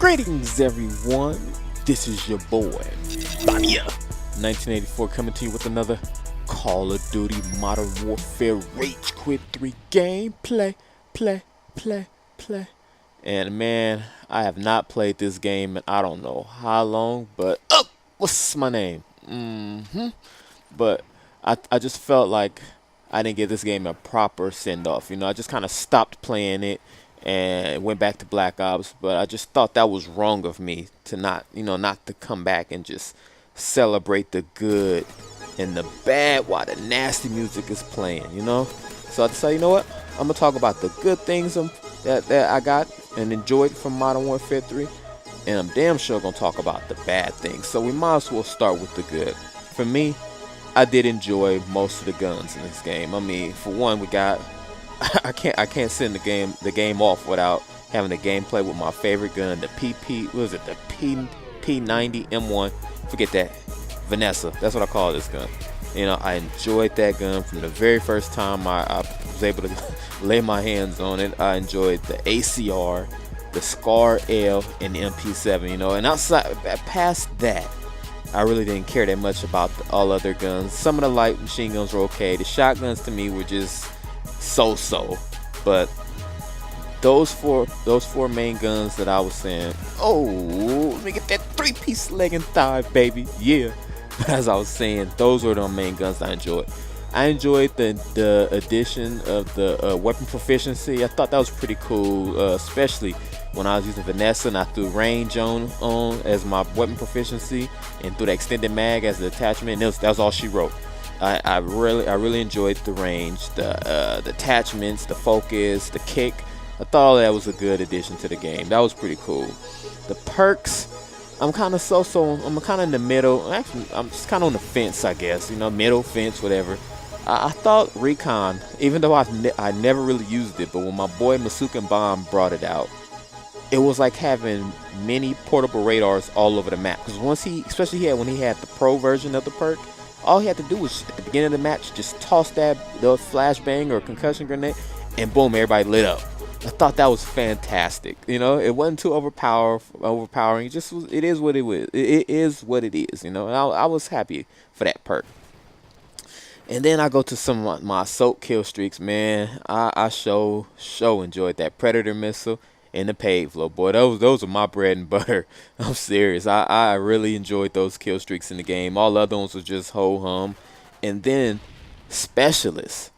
Greetings everyone, this is your boy, bobbya1984 coming to you with another Call of Duty Modern Warfare Rage Quit 3 gameplay, play. And man, I have not played this game in I don't know how long, but what's my name? But I just felt like I didn't give this game a proper send-off. You know, I just kind of stopped playing it and went back to Black Ops, but I just thought that was wrong of me to not to come back and just celebrate the good and the bad while the nasty music is playing, you know? So I decided, you know what? I'm gonna talk about the good things that I got and enjoyed from Modern Warfare 3, and I'm damn sure gonna talk about the bad things. So we might as well start with the good. For me, I did enjoy most of the guns in this game. I mean, for one, we got I can't send the game off without having a gameplay with my favorite gun, the P90 M1. Forget that, Vanessa. That's what I call this gun. You know, I enjoyed that gun from the very first time I was able to lay my hands on it. I enjoyed the ACR, the Scar L, and the MP7. You know, and past that, I really didn't care that much about all other guns. Some of the light machine guns were okay. The shotguns to me were just so-so, but those four main guns that I was saying, oh, let me get that three-piece leg and thigh, baby, yeah. But as I was saying, those were the main guns I enjoyed. I enjoyed the addition of the weapon proficiency. I thought that was pretty cool, especially when I was using Vanessa and I threw range on as my weapon proficiency and threw the extended mag as the attachment. And that was all she wrote. I really enjoyed the range, the attachments, the focus, the kick. I thought all that was a good addition to the game. That was pretty cool. The perks, I'm kind of I'm kind of in the middle. Actually, I'm just kind of on the fence, I guess. You know, middle fence, whatever. I thought Recon, even though I never really used it, but when my boy Masukin Bomb brought it out, it was like having many portable radars all over the map. Because especially when he had the pro version of the perk, all he had to do was at the beginning of the match just toss the flashbang or concussion grenade, and boom, everybody lit up. I thought that was fantastic. You know, it wasn't too overpowering. It just was. It is what it was. It is what it is. You know, and I was happy for that perk. And then I go to some of my assault kill streaks. Man, I so enjoyed that Predator missile and the pave flow. Boy, those are my bread and butter. I'm serious. I really enjoyed those kill streaks in the game. All the other ones was just ho-hum. And then specialists.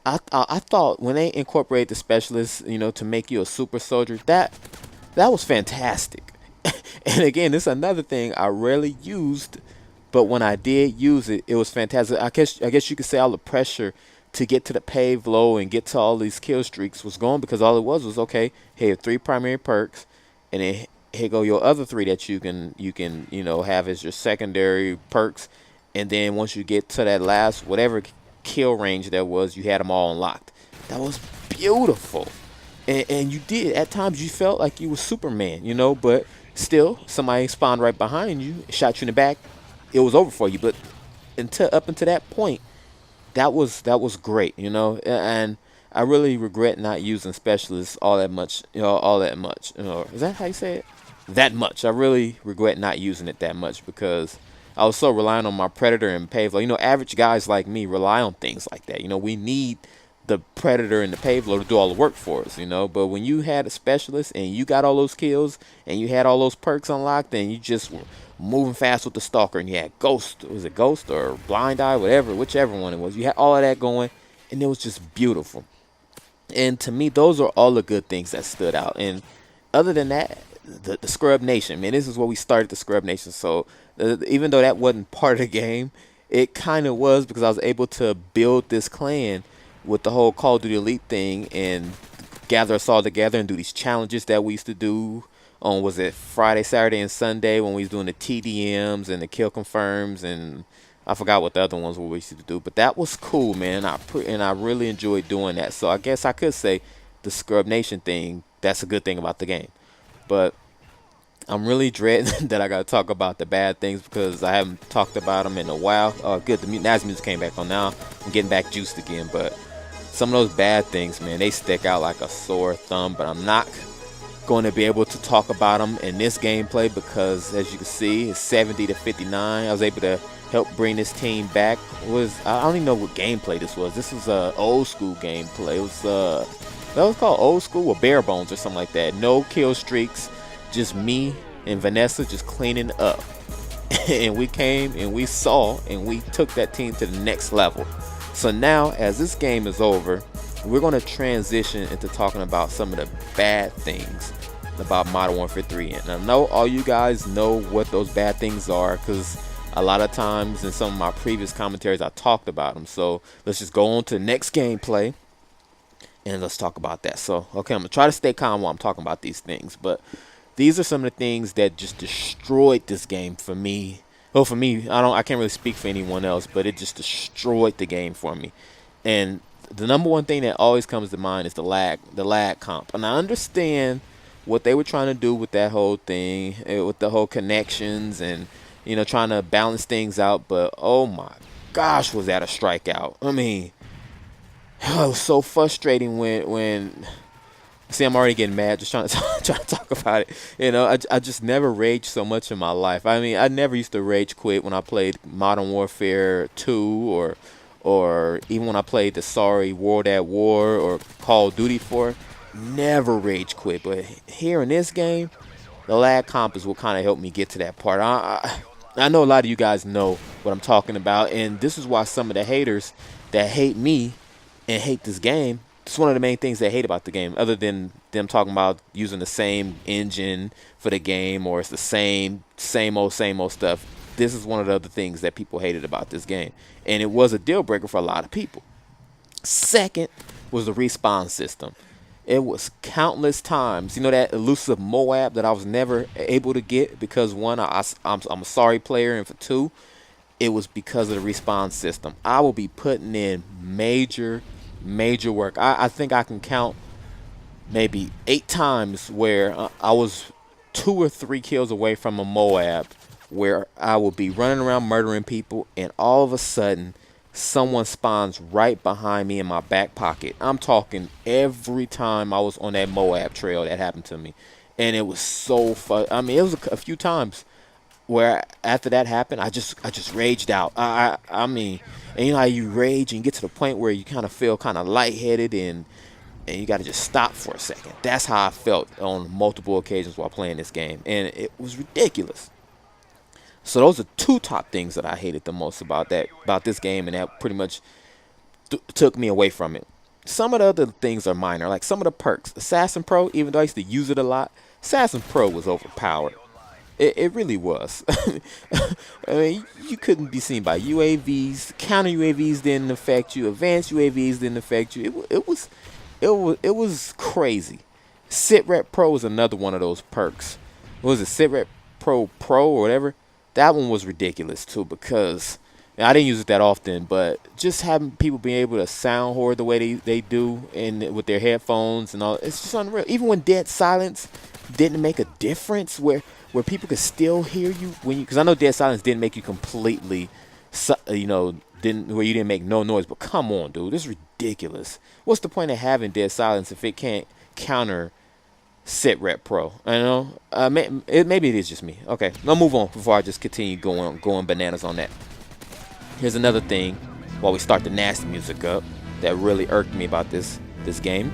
I thought when they incorporate the specialists, you know, to make you a super soldier, that was fantastic. And again, this is another thing I rarely used, but when I did use it, it was fantastic. I guess you could say all the pressure to get to the pave low and get to all these kill streaks was gone, because all it was okay, here 3 primary perks, and then here go your other 3 that you can you know have as your secondary perks, and then once you get to that last whatever kill range there was, you had them all unlocked. That was beautiful. And you did, at times you felt like you were Superman, you know, but still somebody spawned right behind you, shot you in the back, it was over for you. But up until that point, that was great, you know. And I really regret not using specialists all that much, you know, is that how you say it? That much. I really regret not using it that much, because I was so relying on my Predator and Pavlo. You know, average guys like me rely on things like that. You know, we need the Predator and the Pavlo to do all the work for us, you know. But when you had a specialist and you got all those kills and you had all those perks unlocked, and you just were moving fast with the Stalker, and you had Ghost, was it Ghost or Blind Eye, whichever one it was. You had all of that going, and it was just beautiful. And to me, those are all the good things that stood out. And other than that, the Scrub Nation, man, this is where we started the Scrub Nation. So even though that wasn't part of the game, it kind of was, because I was able to build this clan with the whole Call of Duty Elite thing and gather us all together and do these challenges that we used to do on, was it Friday, Saturday, and Sunday, when we was doing the TDMs and the kill confirms, and I forgot what the other ones were we used to do. But that was cool, man. And I really enjoyed doing that. So I guess I could say the Scrub Nation thing, that's a good thing about the game. But I'm really dreading that I got to talk about the bad things, because I haven't talked about them in a while. Good, the Naz music came back on now. I'm getting back juiced again. But some of those bad things, man, they stick out like a sore thumb. But I'm not going to be able to talk about them in this gameplay because, as you can see, it's 70-59. I was able to help bring this team back. I don't even know what gameplay this was. This was old school gameplay. It was that was called old school or bare bones or something like that. No kill streaks, just me and Vanessa just cleaning up. And we came and we saw and we took that team to the next level. So now, as this game is over, we're going to transition into talking about some of the bad things about Modern Warfare 3. And I know all you guys know what those bad things are because a lot of times in some of my previous commentaries I talked about them. So let's just go on to the next gameplay and let's talk about that. So, okay, I'm going to try to stay calm while I'm talking about these things. But these are some of the things that just destroyed this game for me. Well, for me, I can't really speak for anyone else, but it just destroyed the game for me. And the number one thing that always comes to mind is the lag comp. And I understand what they were trying to do with that whole thing, with the whole connections and, you know, trying to balance things out. But, oh, my gosh, was that a strikeout. I mean, it was so frustrating when see, I'm already getting mad just trying to talk about it. You know, I just never raged so much in my life. I mean, I never used to rage quit when I played Modern Warfare 2 or even when I played the World at War or Call of Duty 4. Never rage quit. But here in this game, the lag comp is what kind of helped me get to that part. I know a lot of you guys know what I'm talking about, and this is why some of the haters that hate me and hate this game, it's one of the main things they hate about the game, other than them talking about using the same engine for the game or it's the same old stuff. This is one of the other things that people hated about this game, and it was a deal breaker for a lot of people. Second was the respawn system. It was countless times, you know, that elusive Moab that I was never able to get because one, I'm a sorry player, and for two, it was because of the respawn system. I will be putting in major work. I think I can count maybe 8 times where I was 2 or 3 kills away from a Moab where I would be running around murdering people and all of a sudden someone spawns right behind me in my back pocket. I'm talking every time I was on that Moab trail that happened to me, and it was so fun. I mean, it was a few times where after that happened, I just raged out. I mean, and you know how you rage and you get to the point where you kind of feel kind of lightheaded and you got to just stop for a second. That's how I felt on multiple occasions while playing this game, and it was ridiculous. So those are 2 top things that I hated the most about this game, and that pretty much took me away from it. Some of the other things are minor, like some of the perks. Assassin Pro, even though I used to use it a lot, Assassin Pro was overpowered. It really was. I mean, you couldn't be seen by UAVs. Counter UAVs didn't affect you. Advanced UAVs didn't affect you. It was crazy. Sitrep Pro was another one of those perks. What was it, Sitrep Pro or whatever? That one was ridiculous too because I didn't use it that often, but just having people being able to sound hoard the way they do and with their headphones and all, it's just unreal. Even when dead silence didn't make a difference where people could still hear you when because I know dead silence didn't make you completely, you know, where you didn't make no noise. But come on, dude, this is ridiculous. What's the point of having dead silence if it can't counter Sitrep Pro? I know. Maybe it is just me. Okay, I'll move on before I just continue going bananas on that. Here's another thing while we start the nasty music up that really irked me about this game.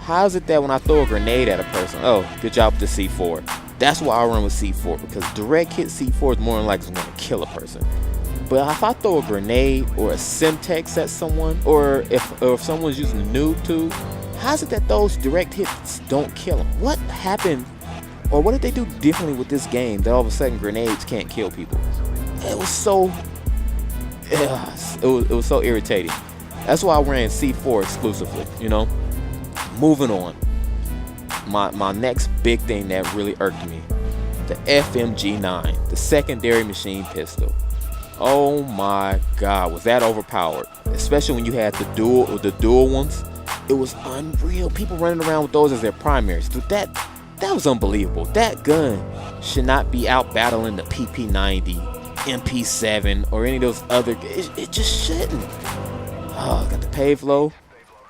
How is it that when I throw a grenade at a person, oh, good job with the C4. That's why I run with C4, because direct hit C4 is more than likely going to kill a person. But if I throw a grenade or a Simtex at someone, or if someone's using a noob tube, how is it that those direct hits don't kill them? What happened, or what did they do differently with this game that all of a sudden grenades can't kill people? It was so irritating. That's why I ran C4 exclusively, you know. Moving on. My next big thing that really irked me, the FMG9, the secondary machine pistol. Oh my God, was that overpowered? Especially when you had the dual ones. It was unreal. People running around with those as their primaries. Dude, that was unbelievable. That gun should not be out battling the PP90, MP7, or any of those other. It just shouldn't. Oh, got the pave low.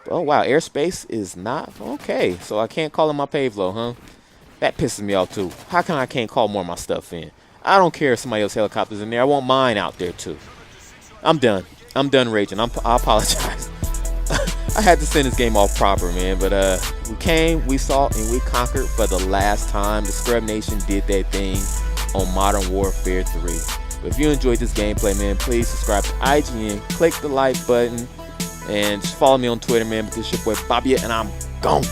Oh wow, airspace is not okay. So I can't call it my pave low, huh? That pisses me off too. How come I can't call more of my stuff in? I don't care if somebody else's helicopter's in there. I want mine out there too. I'm done. I'm done raging. I apologize. I had to send this game off proper, man. But we came, we saw, and we conquered for the last time. The Scrub Nation did their thing on Modern Warfare 3. But if you enjoyed this gameplay, man, please subscribe to IGN. Click the like button. And just follow me on Twitter, man, because it's your boy Bobbya, and I'm gone.